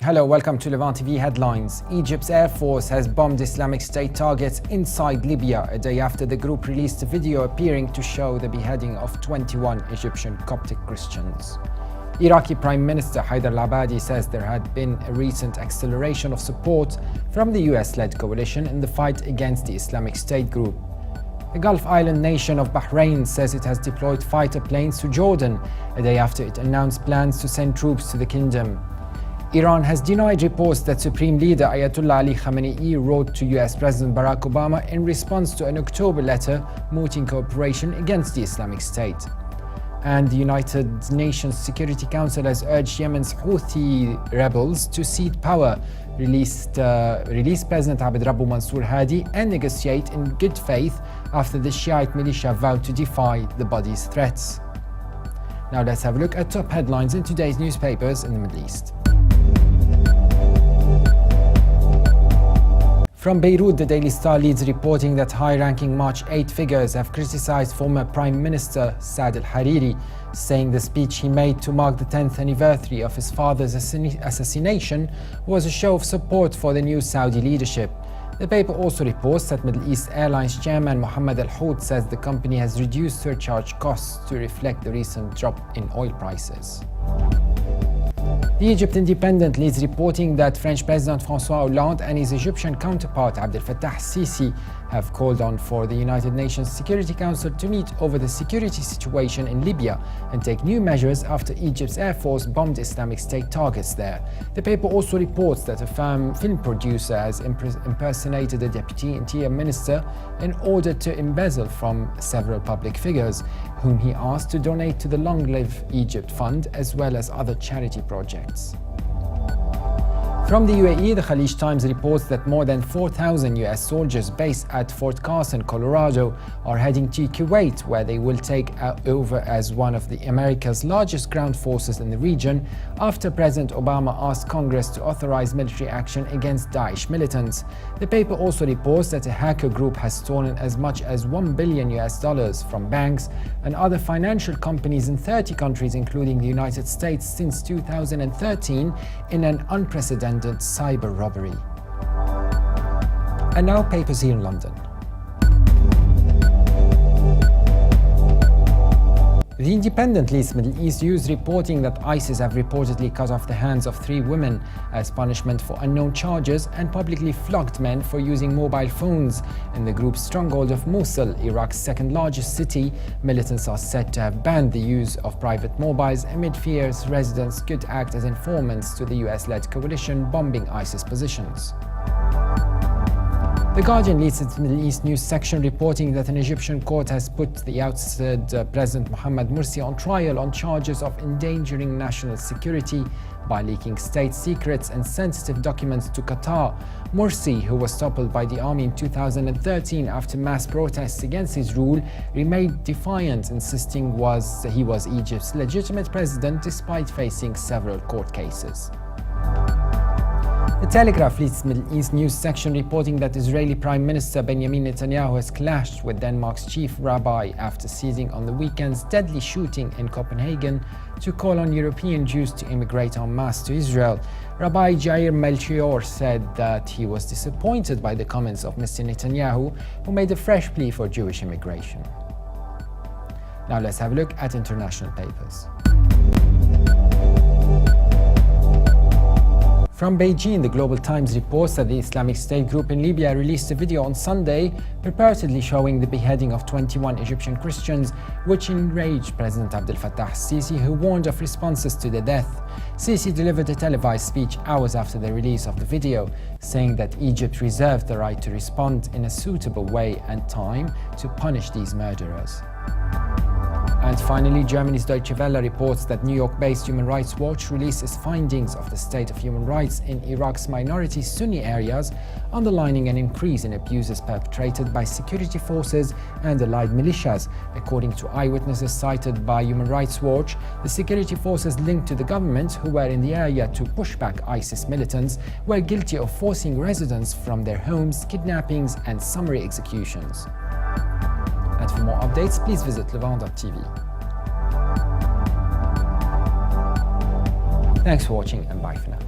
Hello, welcome to Levant TV headlines. Egypt's Air Force has bombed Islamic State targets inside Libya a day after the group released a video appearing to show the beheading of 21 Egyptian Coptic Christians. Iraqi Prime Minister Haider al-Abadi says there had been a recent acceleration of support from the US-led coalition in the fight against the Islamic State group. The Gulf island nation of Bahrain says it has deployed fighter planes to Jordan a day after it announced plans to send troops to the kingdom. Iran has denied reports that Supreme Leader Ayatollah Ali Khamenei wrote to US President Barack Obama in response to an October letter mooting cooperation against the Islamic State. And the United Nations Security Council has urged Yemen's Houthi rebels to cede power, release President Abd Rabbu Mansour Hadi, and negotiate in good faith after the Shiite militia vowed to defy the body's threats. Now let's have a look at top headlines in today's newspapers in the Middle East. From Beirut, the Daily Star leads reporting that high-ranking March 8 figures have criticized former Prime Minister Saad al-Hariri, saying the speech he made to mark the 10th anniversary of his father's assassination was a show of support for the new Saudi leadership. The paper also reports that Middle East Airlines chairman Mohammed Al-Hout says the company has reduced surcharge costs to reflect the recent drop in oil prices. The Egypt Independent leads reporting that French President François Hollande and his Egyptian counterpart Abdel Fattah al-Sisi have called on for the United Nations Security Council to meet over the security situation in Libya and take new measures after Egypt's Air Force bombed Islamic State targets there. The paper also reports that a film producer has impersonated a deputy interior minister in order to embezzle from several public figures, whom he asked to donate to the Long Live Egypt Fund as well as other charity projects. From the UAE, the Khalij Times reports that more than 4,000 US soldiers based at Fort Carson, Colorado, are heading to Kuwait, where they will take over as one of America's largest ground forces in the region after President Obama asked Congress to authorize military action against Daesh militants. The paper also reports that a hacker group has stolen as much as $1 billion from banks and other financial companies in 30 countries, including the United States, since 2013 in an unprecedented cyber robbery. And now papers here in London. The Independent leads Middle East news reporting that ISIS have reportedly cut off the hands of 3 women as punishment for unknown charges and publicly flogged men for using mobile phones. In the group's stronghold of Mosul, Iraq's second largest city, militants are said to have banned the use of private mobiles amid fears residents could act as informants to the US-led coalition bombing ISIS positions. The Guardian leads its Middle East news section reporting that an Egyptian court has put the ousted President Mohamed Morsi on trial on charges of endangering national security by leaking state secrets and sensitive documents to Qatar. Morsi, who was toppled by the army in 2013 after mass protests against his rule, remained defiant, insisting he was Egypt's legitimate president despite facing several court cases. The Telegraph leads Middle East news section reporting that Israeli Prime Minister Benjamin Netanyahu has clashed with Denmark's chief rabbi after seizing on the weekend's deadly shooting in Copenhagen to call on European Jews to immigrate en masse to Israel. Rabbi Jair Melchior said that he was disappointed by the comments of Mr. Netanyahu, who made a fresh plea for Jewish immigration. Now let's have a look at international papers. From Beijing, the Global Times reports that the Islamic State group in Libya released a video on Sunday purportedly showing the beheading of 21 Egyptian Christians, which enraged President Abdel Fattah al-Sisi, who warned of responses to the death. Sisi delivered a televised speech hours after the release of the video, saying that Egypt reserved the right to respond in a suitable way and time to punish these murderers. And finally, Germany's Deutsche Welle reports that New York-based Human Rights Watch released its findings of the state of human rights in Iraq's minority Sunni areas, underlining an increase in abuses perpetrated by security forces and allied militias. According to eyewitnesses cited by Human Rights Watch, the security forces linked to the government, who were in the area to push back ISIS militants, were guilty of forcing residents from their homes, kidnappings, and summary executions. And for more updates, please visit Levant.tv. Thanks for watching and bye for now.